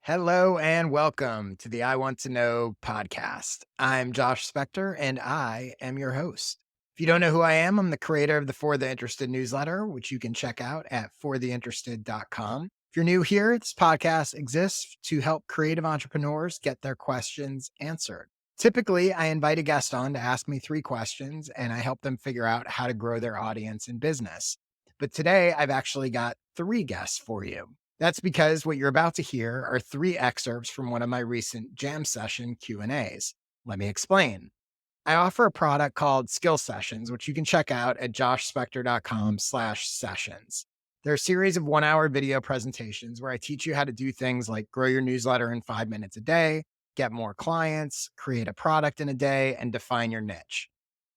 Hello and welcome to the I Want to Know podcast. I'm Josh Spector and I am your host. If you don't know who I am, I'm the creator of the For the Interested newsletter, which you can check out at fortheinterested.com. If you're new here, this podcast exists to help creative entrepreneurs get their questions answered. Typically, I invite a guest on to ask me 3 questions and I help them figure out how to grow their audience and business. But today, I've actually got 3 guests for you. That's because what you're about to hear are 3 excerpts from one of my recent Jam Session Q&As. Let me explain. I offer a product called Skill Sessions, which you can check out at joshspector.com/sessions. They're a series of 1-hour video presentations where I teach you how to do things like grow your newsletter in 5 minutes a day, get more clients, create a product in a day, and define your niche.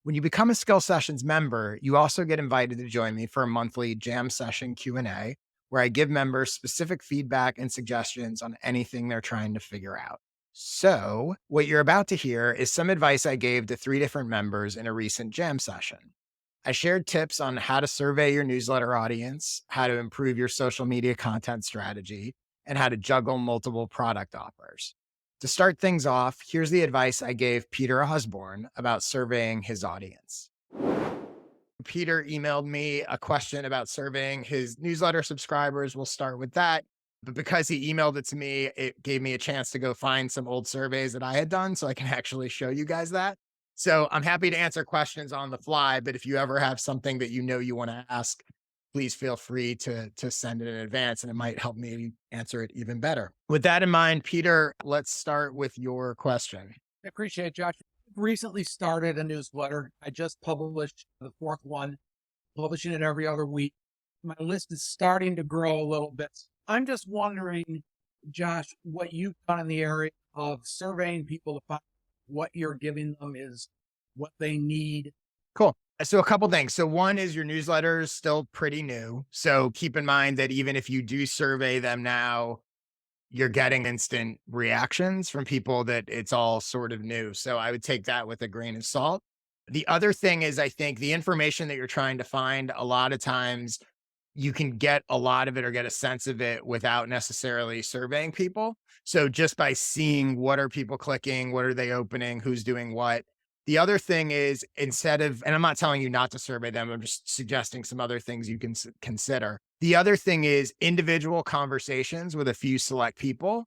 When you become a Skill Sessions member, you also get invited to join me for a monthly Jam Session Q&A, where I give members specific feedback and suggestions on anything they're trying to figure out. So, what you're about to hear is some advice I gave to 3 different members in a recent Jam session. I shared tips on how to survey your newsletter audience, how to improve your social media content strategy, and how to juggle multiple product offers. To start things off, here's the advice I gave Peter Osborne about surveying his audience. Peter emailed me a question about surveying his newsletter subscribers. We'll start with that. But because he emailed it to me, it gave me a chance to go find some old surveys that I had done so I can actually show you guys that. So I'm happy to answer questions on the fly, but if you ever have something that you want to ask, please feel free to send it in advance and it might help me answer it even better. With that in mind, Peter, let's start with your question. I appreciate it, Josh. Recently started a newsletter. I just published the 4th one, publishing it every other week. My list is starting to grow a little bit. I'm just wondering, Josh, what you've done in the area of surveying people to find what you're giving them is what they need. Cool. So a couple things. So one is your newsletter is still pretty new. So keep in mind that even if you do survey them now, you're getting instant reactions from people that it's all sort of new. So I would take that with a grain of salt. The other thing is, I think the information that you're trying to find, a lot of times you can get a lot of it or get a sense of it without necessarily surveying people. So just by seeing what are people clicking, what are they opening, who's doing what. The other thing is instead of, and I'm not telling you not to survey them, I'm just suggesting some other things you can consider. The other thing is individual conversations with a few select people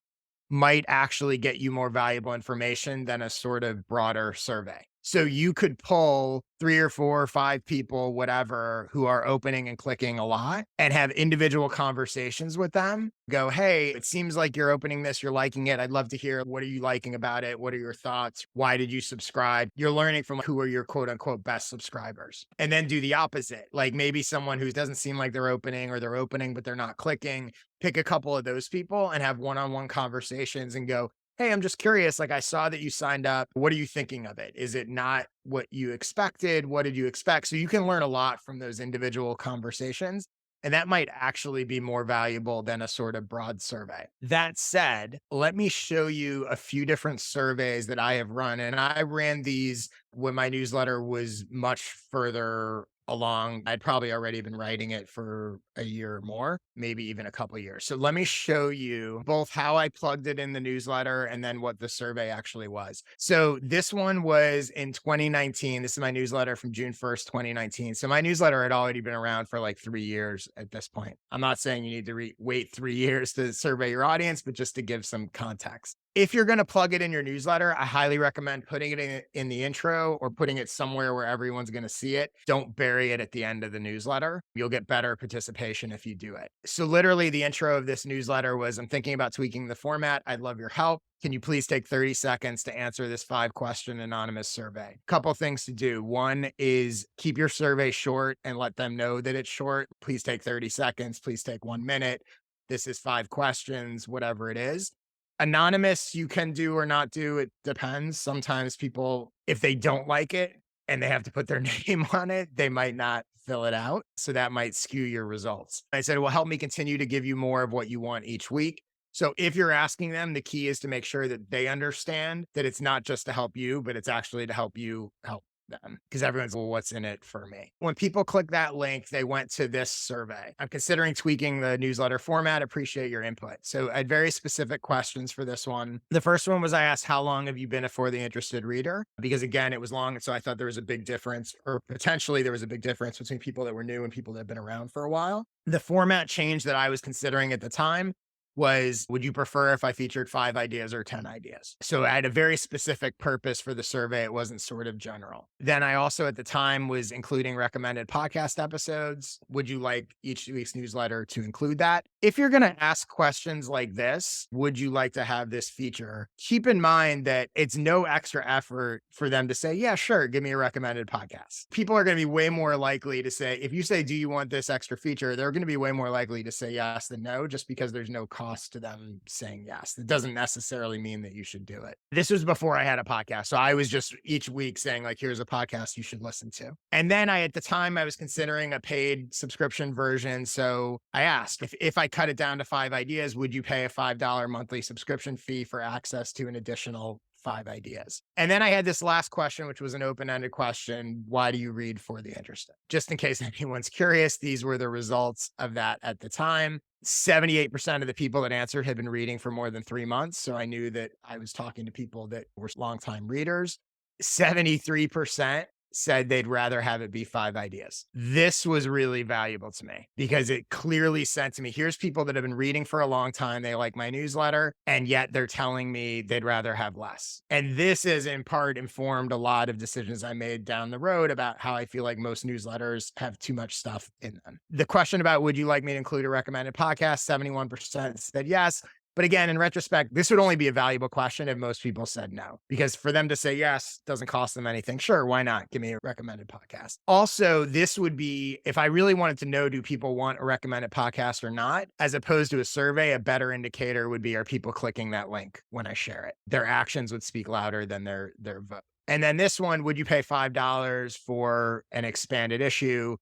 might actually get you more valuable information than a sort of broader survey. So you could pull 3 or 4 or 5 people, whatever, who are opening and clicking a lot and have individual conversations with them. Go, hey, it seems like you're opening this, you're liking it. I'd love to hear, what are you liking about it? What are your thoughts? Why did you subscribe? You're learning from who are your quote unquote best subscribers. And then do the opposite. Like maybe someone who doesn't seem like they're opening or they're opening, but they're not clicking. Pick a couple of those people and have one-on-one conversations and go, hey, I'm just curious. Like I saw that you signed up. What are you thinking of it? Is it not what you expected? What did you expect? So you can learn a lot from those individual conversations. And that might actually be more valuable than a sort of broad survey. That said, let me show you a few different surveys that I have run. And I ran these when my newsletter was much further along. I'd probably already been writing it for a year or more, maybe even a couple of years. So let me show you both how I plugged it in the newsletter and then what the survey actually was. So this one was in 2019. This is my newsletter from June 1st, 2019. So my newsletter had already been around for like 3 years at this point. I'm not saying you need to wait 3 years to survey your audience, but just to give some context. If you're going to plug it in your newsletter, I highly recommend putting it in the intro or putting it somewhere where everyone's going to see it. Don't bury it at the end of the newsletter. You'll get better participation if you do it. So literally the intro of this newsletter was, I'm thinking about tweaking the format. I'd love your help. Can you please take 30 seconds to answer this 5-question anonymous survey? Couple things to do. One is keep your survey short and let them know that it's short. Please take 30 seconds. Please take 1 minute. This is 5 questions, whatever it is. Anonymous, you can do or not do. It depends. Sometimes people, if they don't like it and they have to put their name on it, they might not fill it out. So that might skew your results. I said, well, help me continue to give you more of what you want each week. So if you're asking them, the key is to make sure that they understand that it's not just to help you, but it's actually to help you help them because everyone's, well, what's in it for me? When people click that link, they went to this survey. I'm considering tweaking the newsletter format. Appreciate your input. So I had very specific questions for this one. The first one was I asked, how long have you been a For the Interested reader? Because again, it was long. And so I thought there was a big difference, or potentially there was a big difference between people that were new and people that had been around for a while. The format change that I was considering at the time was, would you prefer if I featured 5 ideas or 10 ideas? So I had a very specific purpose for the survey. It wasn't sort of general. Then I also at the time was including recommended podcast episodes. Would you like each week's newsletter to include that? If you're going to ask questions like this, would you like to have this feature? Keep in mind that it's no extra effort for them to say, yeah, sure, give me a recommended podcast. People are going to be way more likely to say, if you say, do you want this extra feature? They're going to be way more likely to say yes than no, just because there's no cost to them saying yes. It doesn't necessarily mean that you should do it. This was before I had a podcast. So I was just each week saying, like, here's a podcast you should listen to. And then at the time, I was considering a paid subscription version. So I asked, if I cut it down to 5 ideas, would you pay a $5 monthly subscription fee for access to an additional 5 ideas? And then I had this last question, which was an open-ended question. Why do you read For the Interested? Just in case anyone's curious, these were the results of that at the time. 78% of the people that answered had been reading for more than 3 months. So I knew that I was talking to people that were longtime readers. 73% said they'd rather have it be 5 ideas. This was really valuable to me because it clearly said to me, here's people that have been reading for a long time. They like my newsletter, and yet they're telling me they'd rather have less. And this has in part informed a lot of decisions I made down the road about how I feel like most newsletters have too much stuff in them. The question about, would you like me to include a recommended podcast? 71% said yes. But again, in retrospect, this would only be a valuable question if most people said no, because for them to say yes doesn't cost them anything. Sure, why not? Give me a recommended podcast. Also, this would be, if I really wanted to know, do people want a recommended podcast or not, as opposed to a survey, a better indicator would be, are people clicking that link when I share it? Their actions would speak louder than their vote. And then this one, would you pay $5 for an expanded issue?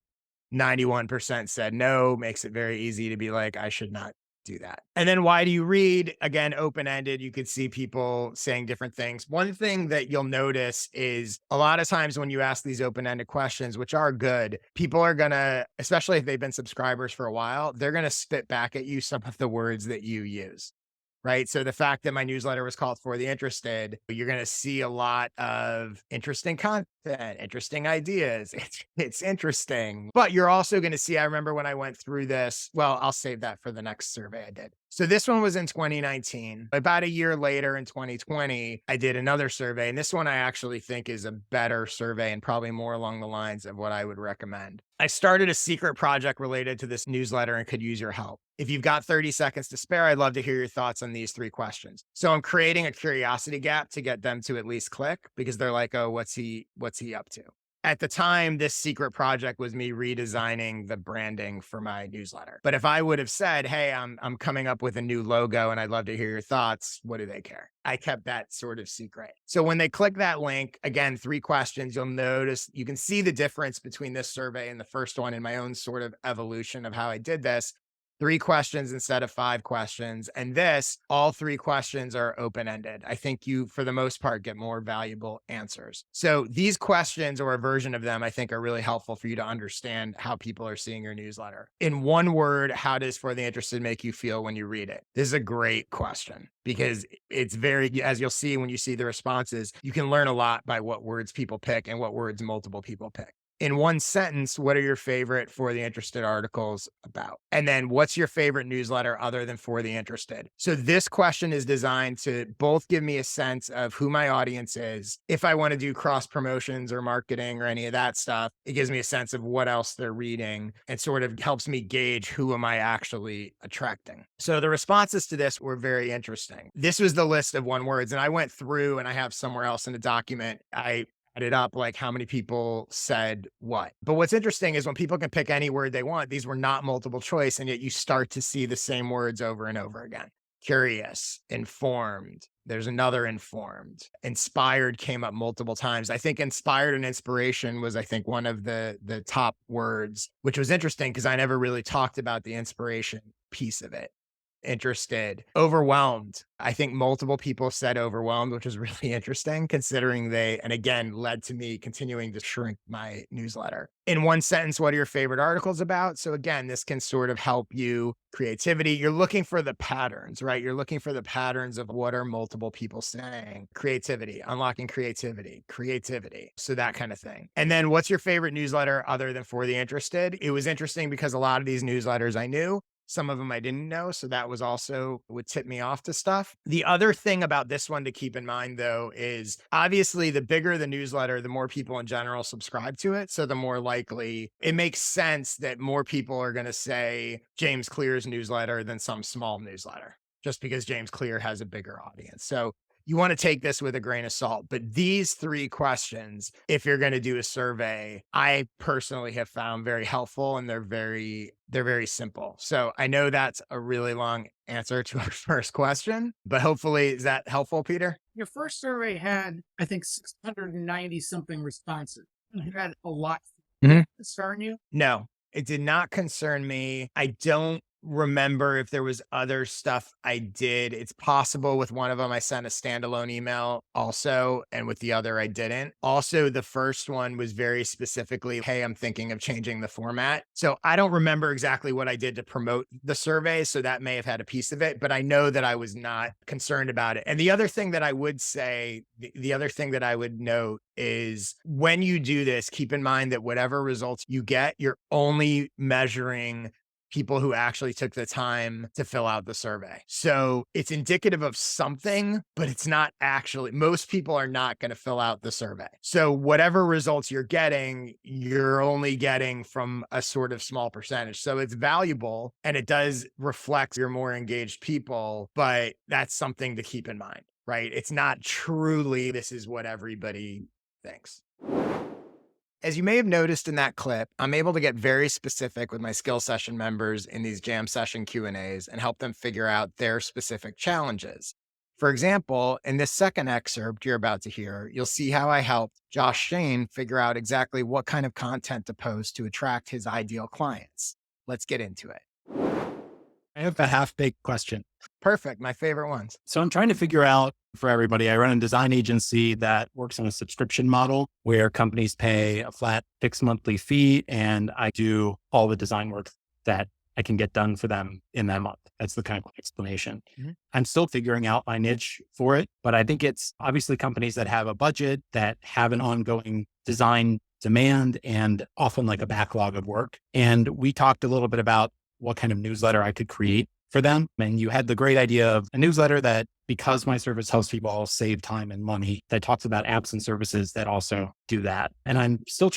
91% said no, makes it very easy to be like, I should not do that. And then why do you read? Again, open-ended. You could see people saying different things. One thing that you'll notice is a lot of times when you ask these open-ended questions, which are good, people are going to, especially if they've been subscribers for a while, they're going to spit back at you some of the words that you use. Right. So the fact that my newsletter was called For the Interested, you're going to see a lot of interesting content, interesting ideas. It's interesting. But you're also going to see, I remember when I went through this, well, I'll save that for the next survey I did. So this one was in 2019. About a year later in 2020, I did another survey. And this one I actually think is a better survey and probably more along the lines of what I would recommend. I started a secret project related to this newsletter and could use your help. If you've got 30 seconds to spare, I'd love to hear your thoughts on these 3 questions. So I'm creating a curiosity gap to get them to at least click because they're like, oh, what's he up to? At the time, this secret project was me redesigning the branding for my newsletter. But if I would have said, hey, I'm coming up with a new logo and I'd love to hear your thoughts, what do they care? I kept that sort of secret. So when they click that link, again, 3 questions, you'll notice, you can see the difference between this survey and the first one in my own sort of evolution of how I did this. 3 questions instead of 5 questions. And this, all 3 questions are open-ended. I think you, for the most part, get more valuable answers. So these questions, or a version of them, I think are really helpful for you to understand how people are seeing your newsletter. In one word, how does For the Interested make you feel when you read it? This is a great question because it's very, as you'll see when you see the responses, you can learn a lot by what words people pick and what words multiple people pick. In one sentence, what are your favorite For the Interested articles about? And then what's your favorite newsletter other than For the Interested? So this question is designed to both give me a sense of who my audience is. If I want to do cross promotions or marketing or any of that stuff, it gives me a sense of what else they're reading and sort of helps me gauge who am I actually attracting. So the responses to this were very interesting. This was the list of 1 words. And I went through, and I have somewhere else in the document, I added up like how many people said what. But what's interesting is when people can pick any word they want, these were not multiple choice, and yet you start to see the same words over and over again. Curious, informed. There's another informed. Inspired came up multiple times. I think inspired and inspiration was, I think, one of the top words, which was interesting because I never really talked about the inspiration piece of it. interested, overwhelmed. I think multiple people said overwhelmed, which is really interesting considering and again, led to me continuing to shrink my newsletter. In one sentence, what are your favorite articles about? So again, this can sort of help you creativity. You're looking for the patterns, right? You're looking for the patterns of what are multiple people saying, creativity, unlocking creativity, creativity. So that kind of thing. And then what's your favorite newsletter other than For the Interested? It was interesting because a lot of these newsletters I knew, some of them I didn't know. So that was also would tip me off to stuff. The other thing about this one to keep in mind, though, is obviously the bigger the newsletter, the more people in general subscribe to it. So the more likely it makes sense that more people are going to say James Clear's newsletter than some small newsletter, just because James Clear has a bigger audience. So you want to take this with a grain of salt. But these three questions, if you're going to do a survey, I personally have found very helpful, and they're very simple. So I know that's a really long answer to our first question, but hopefully is that helpful, Peter? Your first survey had, I think, 690 something responses. You had a lot. Mhm. Concern you? No, it did not concern me. I don't remember if there was other stuff I did. It's possible with one of them I sent a standalone email also, and with the other I didn't. Also, the first one was very specifically, hey, I'm thinking of changing the format. So I don't remember exactly what I did to promote the survey. So that may have had a piece of it, but I know that I was not concerned about it. And the other thing that I would say, the other thing that I would note is when you do this, keep in mind that whatever results you get, you're only measuring people who actually took the time to fill out the survey. So it's indicative of something, but it's not actually, most people are not going to fill out the survey. So whatever results you're getting, you're only getting from a sort of small percentage. So it's valuable and it does reflect your more engaged people, but that's something to keep in mind, right? It's not truly, this is what everybody thinks. As you may have noticed in that clip, I'm able to get very specific with my skill session members in these Jam Session Q&As and help them figure out their specific challenges. For example, in this second excerpt you're about to hear, you'll see how I helped Josh Shane figure out exactly what kind of content to post to attract his ideal clients. Let's get into it. I have a half-baked question. Perfect. My favorite ones. So I'm trying to figure out for everybody, I run a design agency that works on a subscription model where companies pay a flat fixed monthly fee and I do all the design work that I can get done for them in that month. That's the kind of explanation. Mhm. I'm still figuring out my niche for it, but I think it's obviously companies that have a budget, that have an ongoing design demand and often like a backlog of work. And we talked a little bit about what kind of newsletter I could create for them. And you had the great idea of a newsletter that, because my service helps people save time and money, that talks about apps and services that also do that. And I'm still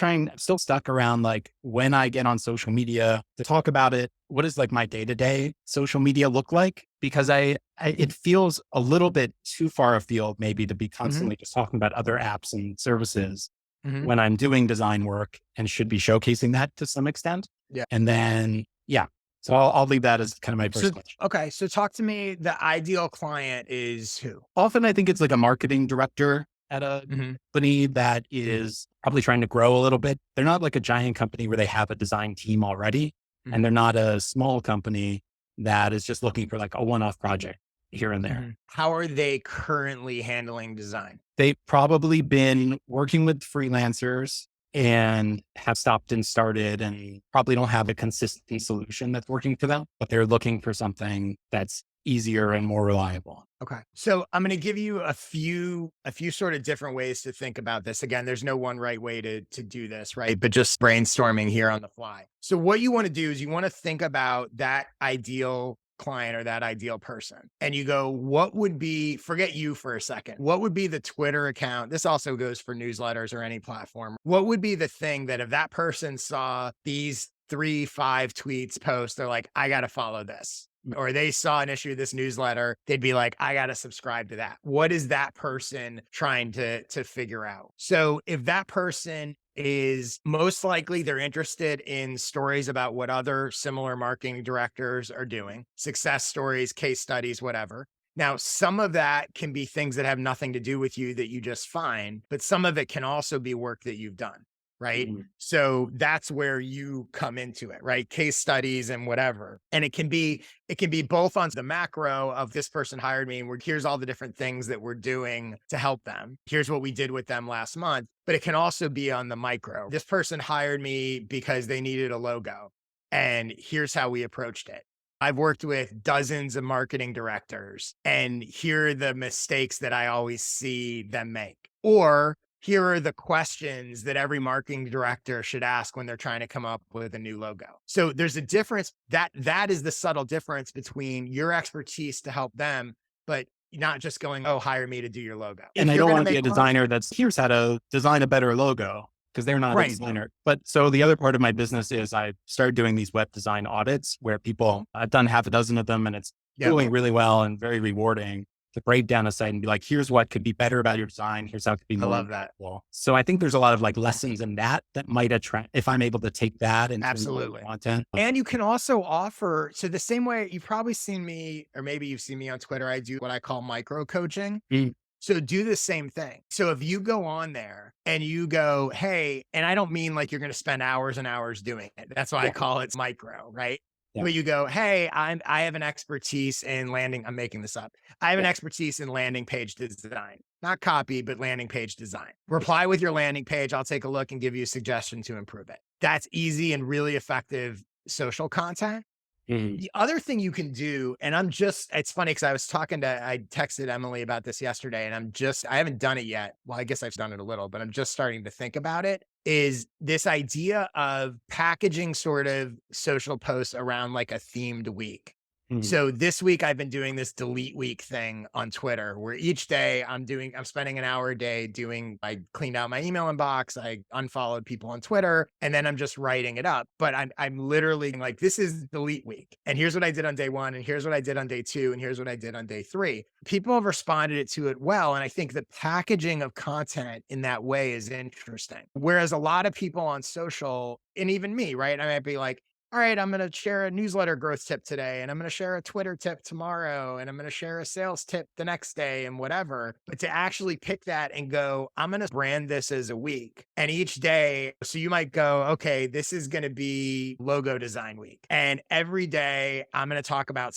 stuck around like when I get on social media to talk about it, what does like my day-to-day social media look like? Because it feels a little bit too far afield maybe to be constantly just talking about other apps and services Mhm. when I'm doing design work and should be showcasing that to some extent. Yeah. And then, yeah. So I'll leave that as kind of my first question. Okay. So talk to me. The ideal client is who? Often I think it's like a marketing director at a Mhm. company that is probably trying to grow a little bit. They're not like a giant company where they have a design team already. Mhm. And they're not a small company that is just looking for like a one-off project here and there. Mhm. How are they currently handling design? They've probably been working with freelancers and have stopped and started and probably don't have a consistent solution that's working for them, but they're looking for something that's easier and more reliable. Okay. So I'm going to give you a few sort of different ways to think about this. Again, there's no one right way to do this, right? But just brainstorming here on the fly. So what you want to do is you want to think about that ideal client or that ideal person. And you go, what would be, forget you for a second. What would be the Twitter account? This also goes for newsletters or any platform. What would be the thing that if that person saw these 3, 5 tweets post, they're like, I got to follow this. Or they saw an issue of this newsletter, they'd be like, I got to subscribe to that. What is that person trying to figure out? So if that person is most likely they're interested in stories about what other similar marketing directors are doing, success stories, case studies, whatever. Now, some of that can be things that have nothing to do with you that you just find, but some of it can also be work that you've done. right? Mhm. So that's where you come into it, right? Case studies and whatever. And it can be both on the macro of this person hired me and here's all the different things that we're doing to help them. Here's what we did with them last month, but it can also be on the micro. This person hired me because they needed a logo and here's how we approached it. I've worked with dozens of marketing directors, and here are the mistakes that I always see them make. Or here are the questions that every marketing director should ask when they're trying to come up with a new logo. So there's a difference that is the subtle difference between your expertise to help them, but not just going, oh, hire me to do your logo. And If I you're don't going to want to be make a money, designer that's here's how to design a better logo because they're not a right? designer. But so the other part of my business is I started doing these web design audits where I've done half a dozen of them and it's Yep. doing really well and very rewarding to break down a site and be like, here's what could be better about your design. Here's how it could be I more love that. impactful. So I think there's a lot of like lessons in that might attract, if I'm able to take that and turn it into Absolutely. content. And you can also offer, so the same way you've probably seen me, or maybe you've seen me on Twitter, I do what I call micro coaching. Mm. So do the same thing. So if you go on there and you go, hey, and I don't mean like you're going to spend hours and hours doing it. That's why I Yeah. call it micro, right? Yeah. But you go, hey, I have an expertise in I'm making this up. I have an Yeah. expertise in landing page design, not copy, but landing page design. Reply with your landing page. I'll take a look and give you a suggestion to improve it. That's easy and really effective social content. Mhm. The other thing you can do, and it's funny because I texted Emily about this yesterday and I haven't done it yet. Well, I guess I've done it a little, but I'm just starting to think about it, is this idea of packaging sort of social posts around like a themed week. Mhm. So this week I've been doing this delete week thing on Twitter where each day I'm spending an hour a day I cleaned out my email inbox, I unfollowed people on Twitter, and then I'm just writing it up. But I'm literally like, this is delete week. And here's what I did on day 1, and here's what I did on day 2, and here's what I did on day 3. People have responded to it well. And I think the packaging of content in that way is interesting. Whereas a lot of people on social, and even me, right? I might be like, all right, I'm going to share a newsletter growth tip today, and I'm going to share a Twitter tip tomorrow, and I'm going to share a sales tip the next day and whatever. But to actually pick that and go, I'm going to brand this as a week. And each day, so you might go, okay, this is going to be logo design week. And every day I'm going to talk about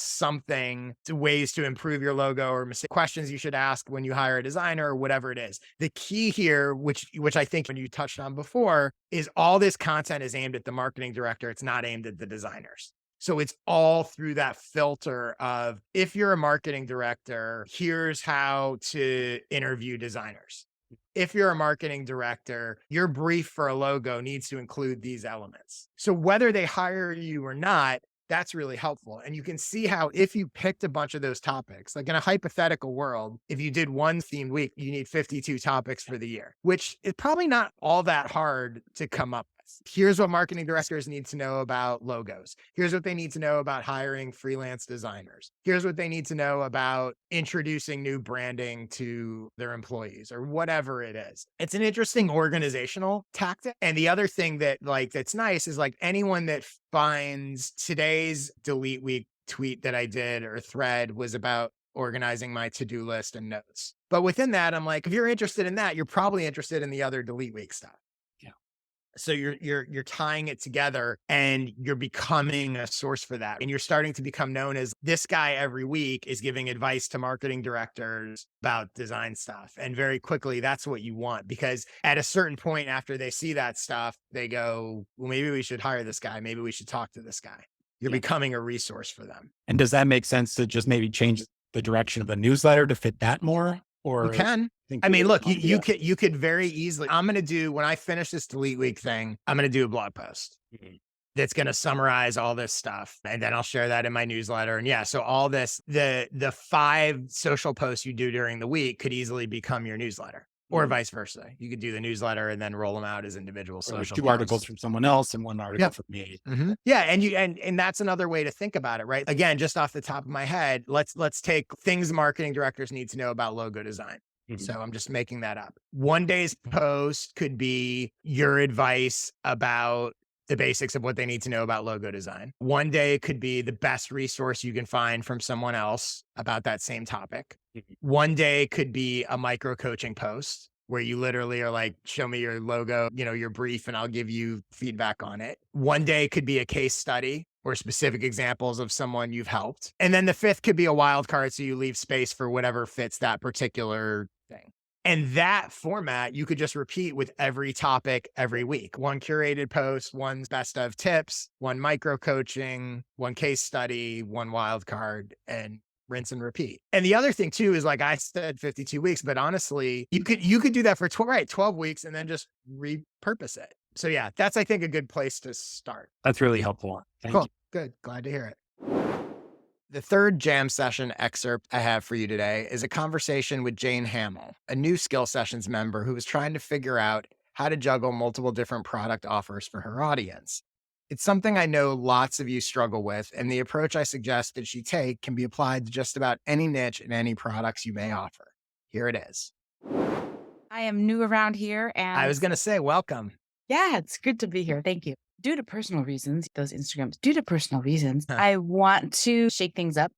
ways to improve your logo or questions you should ask when you hire a designer or whatever it is. The key here, which I think when you touched on before, is all this content is aimed at the marketing director. It's not aimed at the designers. So it's all through that filter of, if you're a marketing director, here's how to interview designers. If you're a marketing director, your brief for a logo needs to include these elements. So whether they hire you or not, that's really helpful. And you can see how if you picked a bunch of those topics, like in a hypothetical world, if you did one themed week, you need 52 topics for the year, which is probably not all that hard to come up with. Here's what marketing directors need to know about logos. Here's what they need to know about hiring freelance designers. Here's what they need to know about introducing new branding to their employees or whatever it is. It's an interesting organizational tactic. And the other thing that's nice is like anyone that finds today's delete week tweet that I did or thread was about organizing my to-do list and notes. But within that, I'm like, if you're interested in that, you're probably interested in the other delete week stuff. So you're tying it together and you're becoming a source for that. And you're starting to become known as this guy every week is giving advice to marketing directors about design stuff. And very quickly, that's what you want, because at a certain point after they see that stuff, they go, well, maybe we should hire this guy. Maybe we should talk to this guy. You're becoming a resource for them. And does that make sense to just maybe change the direction of the newsletter to fit that more? Or you can. I mean, look, you could very easily, when I finish this delete week thing, I'm going to do a blog post that's going to summarize all this stuff. And then I'll share that in my newsletter. And yeah, so all this, the 5 social posts you do during the week could easily become your newsletter. Or vice versa. You could do the newsletter and then roll them out as individual social 2 posts. articles from someone else and 1 article from me. Mm-hmm. Yeah. And that's another way to think about it, right? Again, just off the top of my head, let's take things marketing directors need to know about logo design. Mm-hmm. So I'm just making that up. One day's post could be your advice about the basics of what they need to know about logo design. One day could be the best resource you can find from someone else about that same topic. One day could be a micro coaching post. where you literally are like, show me your logo, your brief, and I'll give you feedback on it. One day could be a case study or specific examples of someone you've helped. And then the fifth could be a wild card. So you leave space for whatever fits that particular thing. And that format you could just repeat with every topic every week. One curated post, one's best of tips, one micro coaching, one case study, one wild card, and rinse and repeat. And the other thing too is, like I said, 52 weeks, but honestly, you could do that for 12 weeks and then just repurpose it. So yeah, that's, I think, a good place to start. That's really helpful. Thank Cool. you. Good. Glad to hear it. The third Jam Session excerpt I have for you today is a conversation with Jane Hamill, a new Skill Sessions member who was trying to figure out how to juggle multiple different product offers for her audience. It's something I know lots of you struggle with, and the approach I suggest that she take can be applied to just about any niche and any products you may offer. Here it is. I am new around here, and I was going to say, welcome. yeah, it's good to be here. Thank you. Due to personal reasons, Huh. I want to shake things up,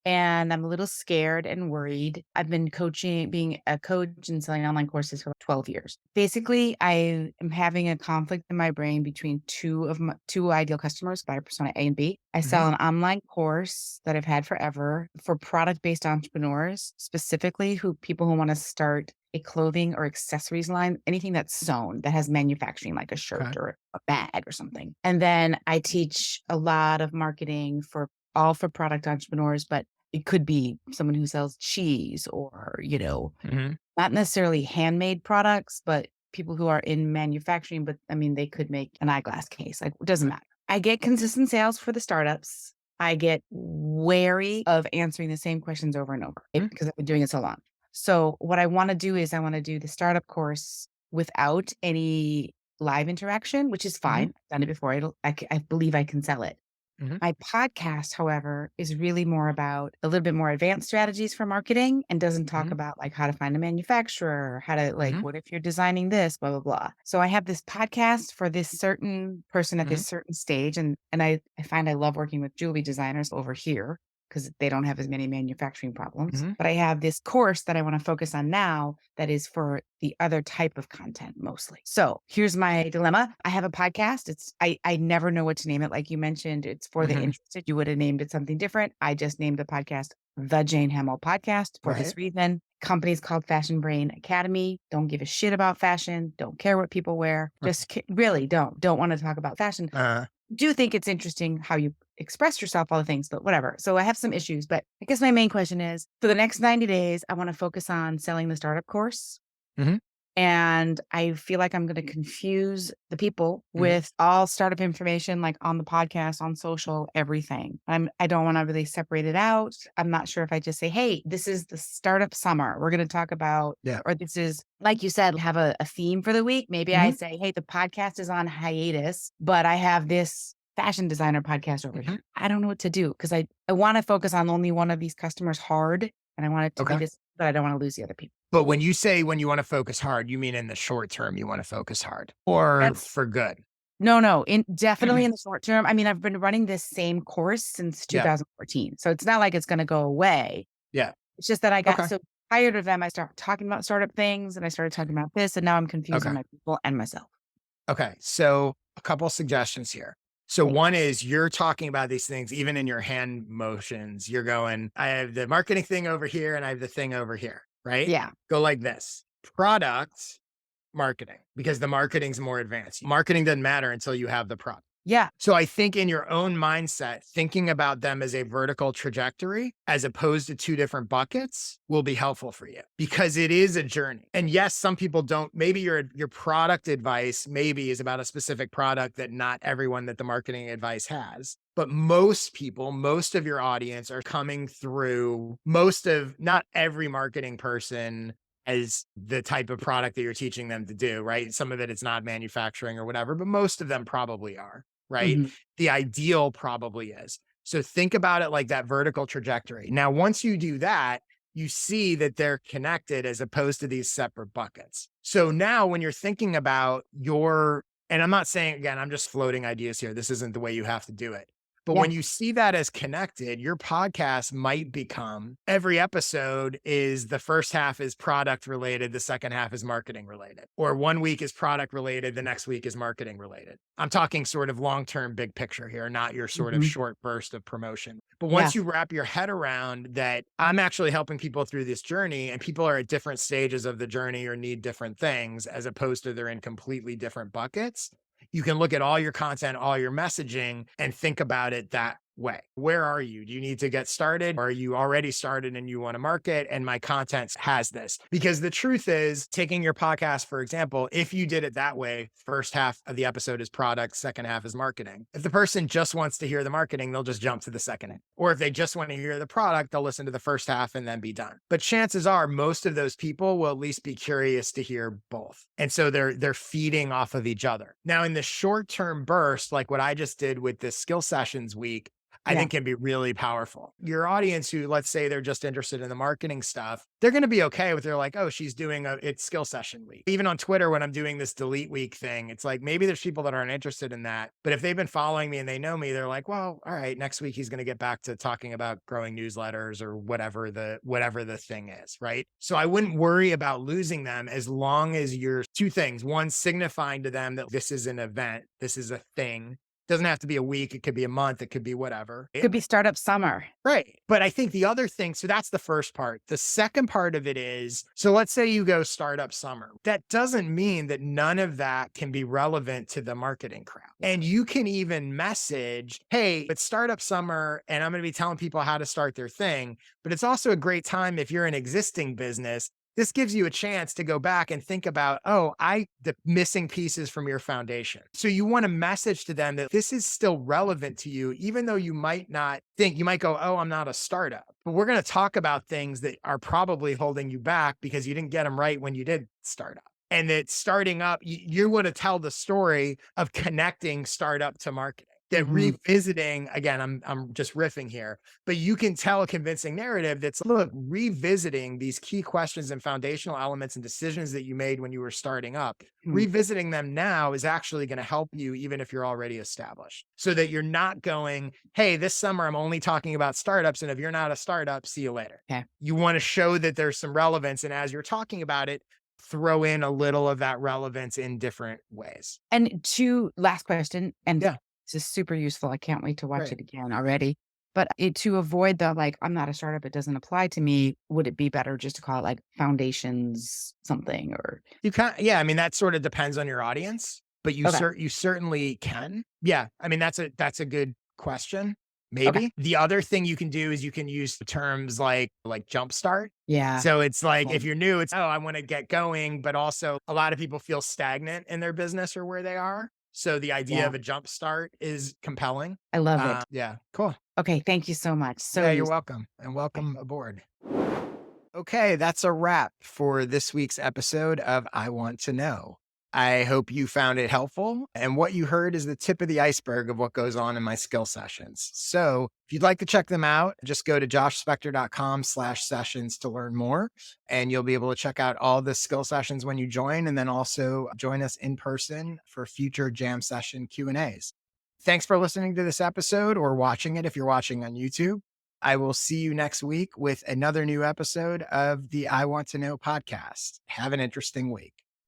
and I'm a little scared and worried. I've been being a coach and selling online courses for 12 years. Basically, I am having a conflict in my brain between two ideal customers, buyer persona A and B. I sell an online course that I've had forever for product-based entrepreneurs, specifically people who want to start a clothing or accessories line, anything that's sewn that has manufacturing, like a shirt Okay. or a bag or something. And then I teach a lot of marketing for product entrepreneurs, but it could be someone who sells cheese or, not necessarily handmade products, but people who are in manufacturing. But I mean, they could make an eyeglass case. Like, it doesn't matter. I get consistent sales for the startups. I get wary of answering the same questions over and over because I've been doing it so long. So what I want to do is I want to do the startup course without any live interaction, which is fine. I've done it before. I believe I can sell it. My podcast, however, is really more about a little bit more advanced strategies for marketing and doesn't talk about like how to find a manufacturer, how to what if you're designing this, blah, blah, blah. So I have this podcast for this certain person at this certain stage. And I find I love working with jewelry designers over here because they don't have as many manufacturing problems. But I have this course that I want to focus on now that is for the other type of content mostly. So here's my dilemma. I have a podcast. I never know what to name it. Like you mentioned, it's for the interested. You would have named it something different. I just named the podcast The Jane Hamill Podcast for this reason. Company's called Fashion Brain Academy. Don't give a shit about fashion. Don't care what people wear. Just really don't want to talk about fashion. Do think it's interesting how you express yourself, all the things, but whatever. So I have some issues, but I guess my main question is for the next 90 days, I want to focus on selling the startup course. And I feel like I'm going to confuse the people with all startup information, like on the podcast, on social, everything. I don't want to really separate it out. I'm not sure if I just say, hey, this is the startup summer. We're going to talk about, or this is, like you said, have a theme for the week. Maybe I say, hey, the podcast is on hiatus, but I have this fashion designer podcast over here. I don't know what to do because I want to focus on only one of these customers hard. And I want it to be this, but I don't want to lose the other people. But when you say when you want to focus hard, you mean in the short term you want to focus hard or for good? No, definitely in the short term. I mean, I've been running this same course since 2014. So it's not like it's going to go away. Yeah. It's just that I got so tired of them. I started talking about startup things and I started talking about this. And now I'm confusing my people and myself. Okay. So a couple suggestions here. So one is you're talking about these things, even in your hand motions, you're going, I have the marketing thing over here and I have the thing over here, right? Yeah. Go like this: product marketing, because the marketing's more advanced. Marketing doesn't matter until you have the product. Yeah. So I think in your own mindset, thinking about them as a vertical trajectory as opposed to two different buckets will be helpful for you because it is a journey. And yes, some people don't, maybe your product advice maybe is about a specific product that not everyone that the marketing advice has. But most people, most of your audience are coming through not every marketing person as the type of product that you're teaching them to do, right? Some of it's not manufacturing or whatever, but most of them probably are. Right? The ideal probably is. So think about it like that vertical trajectory. Now, once you do that, you see that they're connected as opposed to these separate buckets. So now when you're thinking about and I'm not saying, again, I'm just floating ideas here. This isn't the way you have to do it. But Yeah. when you see that as connected, your podcast might become every episode is the first half is product related, the second half is marketing related, or one week is product related, the next week is marketing related. I'm talking sort of long-term big picture here, not your sort of Mhm. short burst of promotion. But Yeah. once you wrap your head around that, I'm actually helping people through this journey and people are at different stages of the journey or need different things as opposed to they're in completely different buckets. You can look at all your content, all your messaging, and think about it that way. Where are you? Do you need to get started? Or are you already started and you want to market? And my content has this. Because the truth is, taking your podcast, for example, if you did it that way, first half of the episode is product, second half is marketing. If the person just wants to hear the marketing, they'll just jump to the second half. Or if they just want to hear the product, they'll listen to the first half and then be done. But chances are most of those people will at least be curious to hear both. And so they're feeding off of each other. Now, in the short-term burst, like what I just did with this skill sessions week, I Yeah. think can be really powerful. Your audience who, let's say they're just interested in the marketing stuff, they're going to be okay with, they're like, oh, she's doing it's skill session week. Even on Twitter, when I'm doing this delete week thing, it's like, maybe there's people that aren't interested in that. But if they've been following me and they know me, they're like, well, all right, next week he's going to get back to talking about growing newsletters or whatever the thing is. Right. So I wouldn't worry about losing them as long as you're two things. One, signifying to them that this is an event, this is a thing. Doesn't have to be a week. It could be a month. It could be whatever. Could be startup summer. Right. But I think the other thing, so that's the first part. The second part of it is, so let's say you go startup summer. That doesn't mean that none of that can be relevant to the marketing crowd. And you can even message, hey, it's startup summer and I'm going to be telling people how to start their thing. But it's also a great time if you're an existing business. This gives you a chance to go back and think about, the missing pieces from your foundation. So you want to message to them that this is still relevant to you, even though you might not think, you might go, oh, I'm not a startup. But we're going to talk about things that are probably holding you back because you didn't get them right when you did start up. And that starting up, you want to tell the story of connecting startup to marketing. That revisiting, again, I'm just riffing here, but you can tell a convincing narrative that's, look, revisiting these key questions and foundational elements and decisions that you made when you were starting up, revisiting them now is actually going to help you even if you're already established. So that you're not going, hey, this summer I'm only talking about startups, and if you're not a startup, see you later. Okay. You want to show that there's some relevance, and as you're talking about it, throw in a little of that relevance in different ways. And last question, and Yeah. this is super useful. I can't wait to watch Right. it again already. But to avoid the like, I'm not a startup, it doesn't apply to me, would it be better just to call it like foundations something or? You can't, yeah. I mean, that sort of depends on your audience, but you Okay. you certainly can. Yeah. I mean, that's a good question. Maybe. Okay. The other thing you can do is you can use terms like jumpstart. Yeah. So it's like, Okay. if you're new, it's, oh, I want to get going, but also a lot of people feel stagnant in their business or where they are. So the idea Yeah. of a jump start is compelling. I love it. Yeah, cool. Okay. Thank you so much. So Yeah, you're useful. welcome and welcome aboard. Okay, that's a wrap for this week's episode of I Want to Know. I hope you found it helpful. And what you heard is the tip of the iceberg of what goes on in my skill sessions. So if you'd like to check them out, just go to joshspector.com/sessions to learn more. And you'll be able to check out all the skill sessions when you join, and then also join us in person for future Jam Session Q&As. Thanks for listening to this episode or watching it if you're watching on YouTube. I will see you next week with another new episode of the I Want to Know podcast. Have an interesting week.